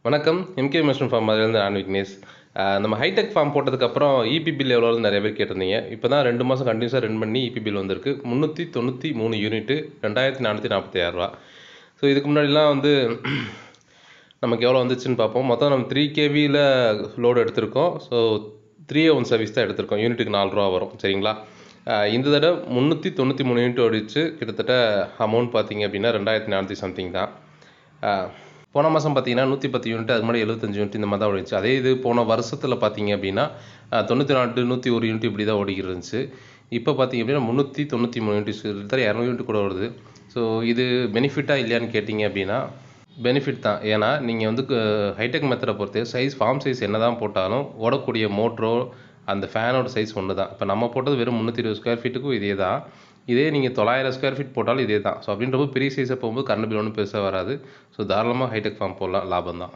வணக்கம். MK mission form அதிலேருந்து நான் விக்னேஷ். நம்ம ஹைடெக் ஃபார்ம் போட்டதுக்கப்புறம் இபி பில் எவ்வளோன்னு நிறைய பேர் கேட்டிருந்தீங்க. இப்போ தான் 2 மாதம் கண்டினியூஸாக ரன் பண்ணி இபி பில் வந்திருக்கு. 393 யூனிட்டு ரூ. 2446. ஸோ இதுக்கு முன்னாடிலாம் வந்து நமக்கு எவ்வளோ வந்துச்சுன்னு பார்ப்போம். மொத்தம் நம்ம 3 கேவியில் லோடு எடுத்திருக்கோம். ஸோ 3A1 சர்வீஸ் தான் எடுத்திருக்கோம். யூனிட்டுக்கு ₹4 வரும். சரிங்களா? இந்த தடவை 393 யூனிட் ஓடிச்சு. கிட்டத்தட்ட அமௌண்ட் பார்த்தீங்க அப்படின்னா 2400 சம்திங் தான். போன மாதம் பார்த்தீங்கன்னா 110 யூனிட், அதுக்கு முன்னாடி 75 யூனிட் இந்த மாதிரி தான் ஓடிச்சு. அதே இது போன வருஷத்தில் பார்த்தீங்க அப்படின்னா 94, 101 யூனிட் இப்படி தான் ஓடிக்கிட்டு இருந்துச்சு. இப்போ பார்த்தீங்க அப்படின்னா 393 யூனிட், கிட்டத்தட்ட 200 யூனிட் கூட வருது. ஸோ இது பெனிஃபிட்டாக இல்லையான்னு கேட்டிங்க அப்படின்னா பெனிஃபிட் தான். ஏன்னா நீங்கள் வந்து ஹைடெக் மெத்தடை பொறுத்து ஃபார்ம் சைஸ் என்ன தான் போட்டாலும் ஓடக்கூடிய மோட்டரோ அந்த ஃபேனோட சைஸ் ஒன்று தான். இப்போ நம்ம போட்டது வெறும் 320 ஸ்கொயர் ஃபீட்டுக்கும் இதே தான். இதே நீங்கள் 900 ஸ்கொயர் ஃபீட் போட்டாலும் இதே தான். ஸோ அப்படின்றப்போ பெரிய சைஸை போகும்போது கரண்ட் பில் ஒன்றும் பெருசாக வராது. ஸோ தாராளமாக ஹைடெக் ஃபார்ம் போடலாம், லாபம் தான்.